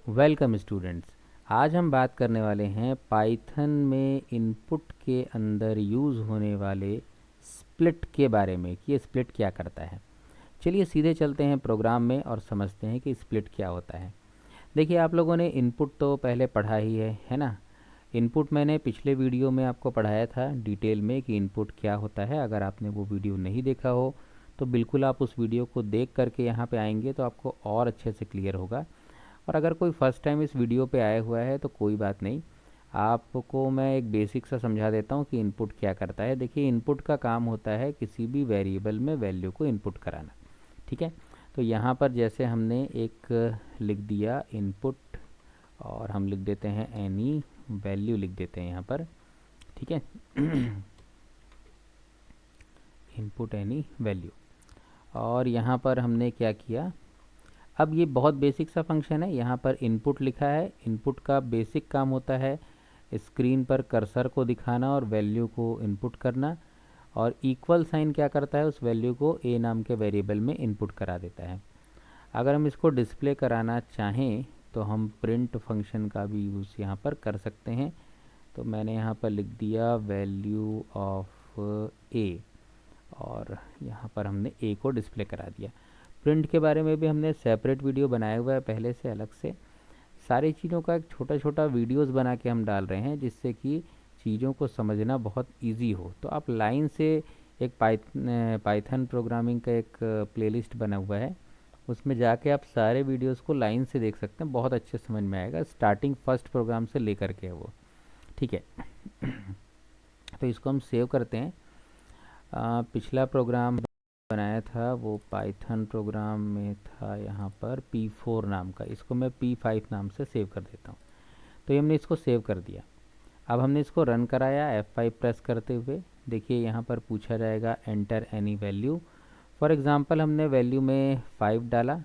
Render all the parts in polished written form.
Welcome students. आज हम बात करने वाले हैं पाइथन में इनपुट के अंदर यूज़ होने वाले स्प्लिट के बारे में कि ये स्प्लिट क्या करता है। चलिए सीधे चलते हैं प्रोग्राम में और समझते हैं कि स्प्लिट क्या होता है। देखिए, आप लोगों ने इनपुट तो पहले पढ़ा ही है ना। इनपुट मैंने पिछले वीडियो में आपको पढ़ाया था डिटेल में कि इनपुट क्या होता है। अगर आपने वो वीडियो नहीं देखा हो तो बिल्कुल आप उस वीडियो को देख करके यहाँ पे आएंगे तो आपको और अच्छे से क्लियर होगा। और अगर कोई फर्स्ट टाइम इस वीडियो पे आया हुआ है तो कोई बात नहीं, आपको मैं एक बेसिक सा समझा देता हूँ कि इनपुट क्या करता है। देखिए, इनपुट का काम होता है किसी भी वेरिएबल में वैल्यू को इनपुट कराना। ठीक है, तो यहाँ पर जैसे हमने एक लिख दिया इनपुट, और हम लिख देते हैं एनी वैल्यू, लिख देते हैं यहाँ पर। ठीक है इनपुट एनी वैल्यू, और यहाँ पर हमने क्या किया। अब ये बहुत बेसिक सा फंक्शन है। यहाँ पर इनपुट लिखा है। इनपुट का बेसिक काम होता है स्क्रीन पर कर्सर को दिखाना और वैल्यू को इनपुट करना, और इक्वल साइन क्या करता है, उस वैल्यू को ए नाम के वेरिएबल में इनपुट करा देता है। अगर हम इसको डिस्प्ले कराना चाहें तो हम प्रिंट फंक्शन का भी यूज़ यहाँ पर कर सकते हैं। तो मैंने यहाँ पर लिख दिया वैल्यू ऑफ ए, और यहाँ पर हमने ए को डिस्प्ले करा दिया। प्रिंट के बारे में भी हमने सेपरेट वीडियो बनाया हुआ है पहले से अलग से। सारी चीज़ों का एक छोटा छोटा वीडियोस बना के हम डाल रहे हैं जिससे कि चीज़ों को समझना बहुत इजी हो। तो आप लाइन से एक पाइथन प्रोग्रामिंग का एक प्लेलिस्ट बना हुआ है, उसमें जाके आप सारे वीडियोस को लाइन से देख सकते हैं। बहुत अच्छे समझ में आएगा, स्टार्टिंग फर्स्ट प्रोग्राम से लेकर के है वो। ठीक है तो इसको हम सेव करते हैं। पिछला प्रोग्राम बनाया था वो पाइथन प्रोग्राम में था यहाँ पर P4 नाम का, इसको मैं P5 नाम से सेव कर देता हूँ। तो ये हमने इसको सेव कर दिया। अब हमने इसको रन कराया F5 प्रेस करते हुए। देखिए, यहाँ पर पूछा जाएगा enter any value. For example हमने वैल्यू में 5 डाला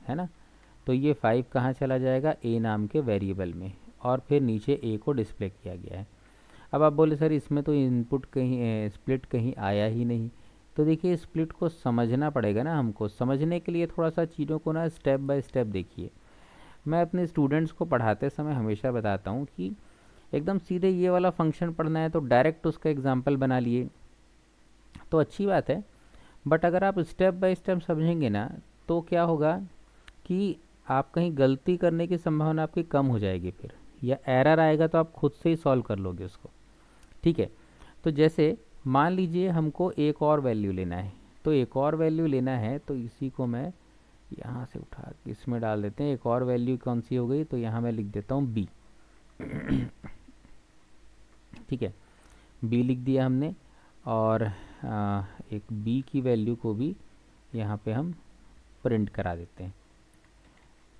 है ना, तो ये 5 कहाँ चला जाएगा, ए नाम के वेरिएबल में, और फिर नीचे ए को डिस्प्ले किया गया है। अब आप बोले सर इसमें तो इनपुट कहीं स्प्लिट कहीं आया ही नहीं। तो देखिए, स्प्लिट को समझना पड़ेगा ना हमको। समझने के लिए थोड़ा सा चीज़ों को ना स्टेप बाय स्टेप देखिए। मैं अपने स्टूडेंट्स को पढ़ाते समय हमेशा बताता हूँ कि एकदम सीधे ये वाला फंक्शन पढ़ना है तो डायरेक्ट उसका एग्जाम्पल बना लिए तो अच्छी बात है। बट अगर आप स्टेप बाय स्टेप समझेंगे ना तो क्या होगा कि आप कहीं गलती करने की संभावना आपकी कम हो जाएगी फिर, या एरर आएगा तो आप खुद से ही सॉल्व कर लोगे उसको। ठीक है, तो जैसे मान लीजिए हमको एक और वैल्यू लेना है। तो एक और वैल्यू लेना है तो इसी को मैं यहाँ से उठा के इसमें डाल देते हैं। एक और वैल्यू कौन सी हो गई, तो यहाँ मैं लिख देता हूँ बी। ठीक है, बी लिख दिया हमने, और एक बी की वैल्यू को भी यहाँ पे हम प्रिंट करा देते हैं।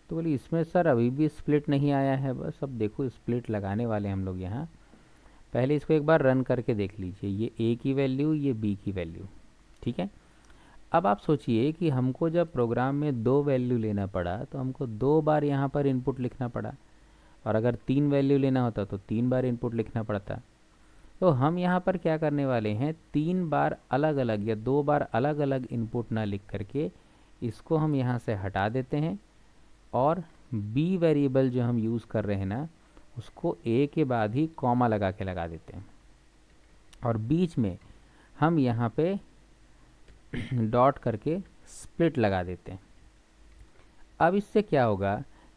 तो बोलिए इसमें सर अभी भी स्प्लिट नहीं आया है। बस अब देखो, स्प्लिट लगाने वाले हम लोग यहाँ। पहले इसको एक बार रन करके देख लीजिए, ये ए की वैल्यू, ये बी की वैल्यू। ठीक है, अब आप सोचिए कि हमको जब प्रोग्राम में 2 वैल्यू लेना पड़ा तो हमको 2 बार यहाँ पर इनपुट लिखना पड़ा, और अगर 3 वैल्यू लेना होता तो 3 बार इनपुट लिखना पड़ता। तो हम यहाँ पर क्या करने वाले हैं, 3 बार अलग अलग या 2 बार अलग अलग इनपुट ना लिख करके इसको हम यहाँ से हटा देते हैं, और बी वेरिएबल जो हम यूज़ कर रहे हैं ना उसको ए के बाद ही कॉमा लगा के लगा देते हैं, और बीच में हम यहाँ पे डॉट करके स्प्लिट लगा देते हैं। अब इससे क्या होगा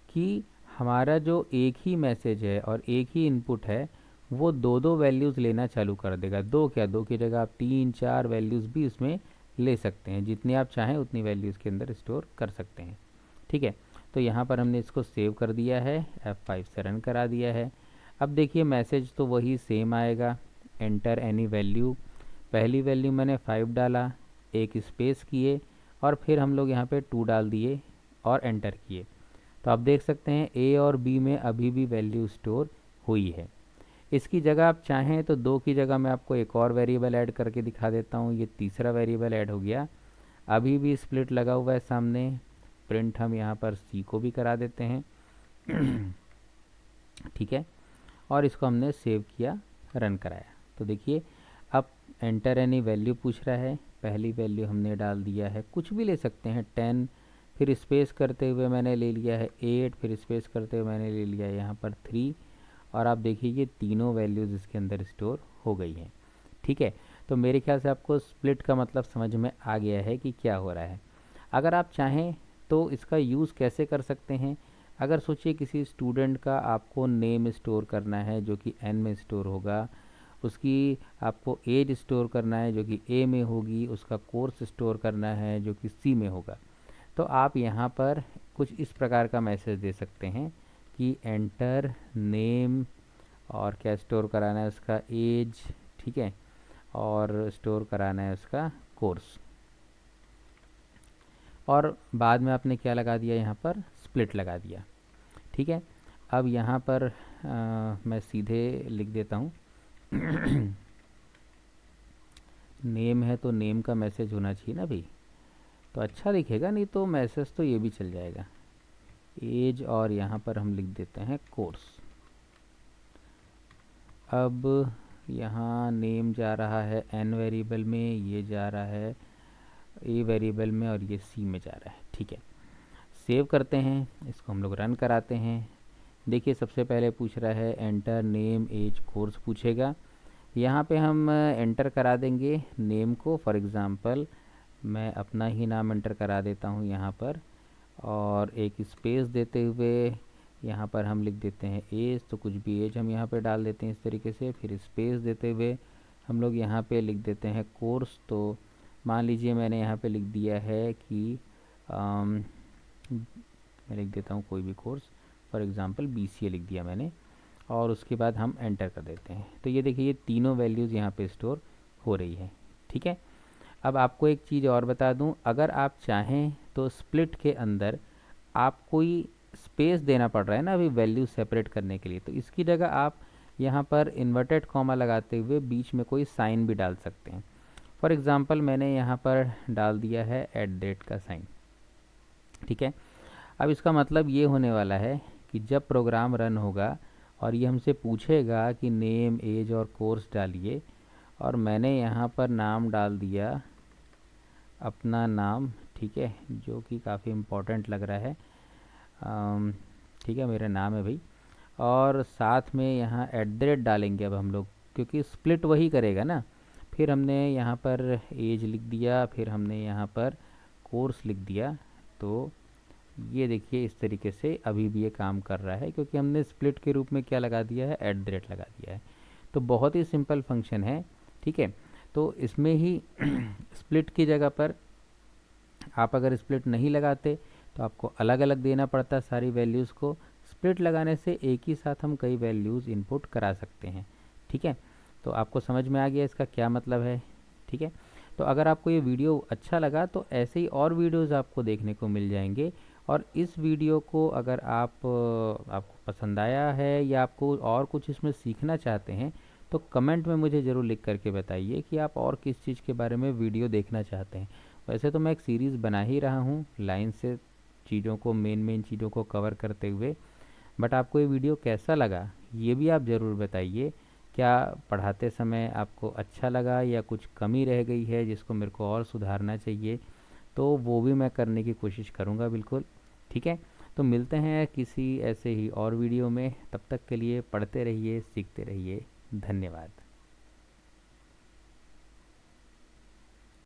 कि हमारा जो एक ही मैसेज है और एक ही इनपुट है वो दो दो वैल्यूज़ लेना चालू कर देगा। दो क्या, दो की जगह आप 3 4 वैल्यूज़ भी उसमें ले सकते हैं। जितनी आप चाहें उतनी वैल्यूज़ के अंदर स्टोर कर सकते हैं। ठीक है, तो यहाँ पर हमने इसको सेव कर दिया है, F5 से रन करा दिया है। अब देखिए मैसेज तो वही सेम आएगा, एंटर एनी वैल्यू। पहली वैल्यू मैंने 5 डाला, एक स्पेस किए, और फिर हम लोग यहाँ पे 2 डाल दिए और एंटर किए। तो आप देख सकते हैं ए और बी में अभी भी वैल्यू स्टोर हुई है। इसकी जगह आप चाहें तो 2 की जगह मैं आपको एक और वेरिएबल ऐड करके दिखा देता हूँ। ये तीसरा वेरिएबल ऐड हो गया, अभी भी स्प्लिट लगा हुआ है सामने। प्रिंट हम यहाँ पर सी को भी करा देते हैं। ठीक है, और इसको हमने सेव किया, रन कराया। तो देखिए अब एंटर एनी वैल्यू पूछ रहा है। पहली वैल्यू हमने डाल दिया है, कुछ भी ले सकते हैं, 10, फिर स्पेस करते हुए मैंने ले लिया है 8, फिर स्पेस करते हुए मैंने ले लिया है यहाँ पर 3, और आप देखिए ये तीनों वैल्यूज़ इसके अंदर स्टोर हो गई हैं। ठीक है, तो मेरे ख्याल से आपको स्प्लिट का मतलब समझ में आ गया है कि क्या हो रहा है। अगर आप चाहें तो इसका यूज़ कैसे कर सकते हैं। अगर सोचिए किसी स्टूडेंट का आपको नेम स्टोर करना है जो कि एन में स्टोर होगा, उसकी आपको एज स्टोर करना है जो कि ए में होगी, उसका कोर्स स्टोर करना है जो कि सी में होगा, तो आप यहाँ पर कुछ इस प्रकार का मैसेज दे सकते हैं कि एंटर नेम, और क्या स्टोर कराना है उसका एज, ठीक है, और स्टोर कराना है उसका कोर्स, और बाद में आपने क्या लगा दिया यहाँ पर स्प्लिट लगा दिया। ठीक है, अब यहाँ पर मैं सीधे लिख देता हूँ नेम है तो नेम का मैसेज होना चाहिए ना भाई, तो अच्छा दिखेगा, नहीं तो मैसेज तो ये भी चल जाएगा एज, और यहाँ पर हम लिख देते हैं कोर्स। अब यहाँ नेम जा रहा है एन वेरिएबल में, ये जा रहा है ए वेरिएबल में, और ये सी में जा रहा है। ठीक है, सेव करते हैं, इसको हम लोग रन कराते हैं। देखिए सबसे पहले पूछ रहा है एंटर नेम एज कोर्स पूछेगा, यहाँ पे हम एंटर करा देंगे नेम को। फॉर एग्ज़ाम्पल मैं अपना ही नाम एंटर करा देता हूँ यहाँ पर, और एक स्पेस देते हुए यहाँ पर हम लिख देते हैं एज, तो कुछ भी एज हम यहाँ पे डाल देते हैं इस तरीके से। फिर स्पेस देते हुए हम लोग यहाँ पे लिख देते हैं कोर्स, तो मान लीजिए मैंने यहाँ पे लिख दिया है कि मैं लिख देता हूँ कोई भी कोर्स, फॉर एग्ज़ाम्पल BCA लिख दिया मैंने, और उसके बाद हम एंटर कर देते हैं। तो ये देखिए ये तीनों वैल्यूज़ यहाँ पे स्टोर हो रही है। ठीक है, अब आपको एक चीज़ और बता दूं, अगर आप चाहें तो स्प्लिट के अंदर आप कोई स्पेस देना पड़ रहा है ना अभी वैल्यू सेपरेट करने के लिए, तो इसकी जगह आप यहाँ पर इन्वर्टेड कॉमा लगाते हुए बीच में कोई साइन भी डाल सकते हैं। फॉर एग्ज़ाम्पल मैंने यहाँ पर डाल दिया है @ का साइन। ठीक है, अब इसका मतलब ये होने वाला है कि जब प्रोग्राम रन होगा और ये हमसे पूछेगा कि नेम एज और कोर्स डालिए, और मैंने यहाँ पर नाम डाल दिया अपना नाम, ठीक है, जो कि काफ़ी इम्पोर्टेंट लग रहा है। ठीक है, मेरा नाम है भाई, और साथ में यहाँ @ डालेंगे अब हम लोग, क्योंकि स्प्लिट वही करेगा ना। फिर हमने यहाँ पर एज लिख दिया, फिर हमने यहाँ पर कोर्स लिख दिया, तो ये देखिए इस तरीके से अभी भी ये काम कर रहा है, क्योंकि हमने स्प्लिट के रूप में क्या लगा दिया है, @ लगा दिया है। तो बहुत ही सिंपल फंक्शन है। ठीक है, तो इसमें ही स्प्लिट की जगह पर आप अगर स्प्लिट नहीं लगाते तो आपको अलग अलग देना पड़ता सारी वैल्यूज़ को। स्प्लिट लगाने से एक ही साथ हम कई वैल्यूज़ इनपुट करा सकते हैं। ठीक है, तो आपको समझ में आ गया इसका क्या मतलब है। ठीक है, तो अगर आपको ये वीडियो अच्छा लगा तो ऐसे ही और वीडियोज़ आपको देखने को मिल जाएंगे, और इस वीडियो को अगर आपको पसंद आया है या आपको और कुछ इसमें सीखना चाहते हैं तो कमेंट में मुझे ज़रूर लिख करके बताइए कि आप और किस चीज़ के बारे में वीडियो देखना चाहते हैं। वैसे तो मैं एक सीरीज़ बना ही रहा हूँ लाइन से चीज़ों को, मेन चीज़ों को कवर करते हुए, बट आपको ये वीडियो कैसा लगा ये भी आप ज़रूर बताइए। क्या पढ़ाते समय आपको अच्छा लगा या कुछ कमी रह गई है जिसको मेरे को और सुधारना चाहिए, तो वो भी मैं करने की कोशिश करूँगा बिल्कुल। ठीक है, तो मिलते हैं किसी ऐसे ही और वीडियो में, तब तक के लिए पढ़ते रहिए, सीखते रहिए। धन्यवाद।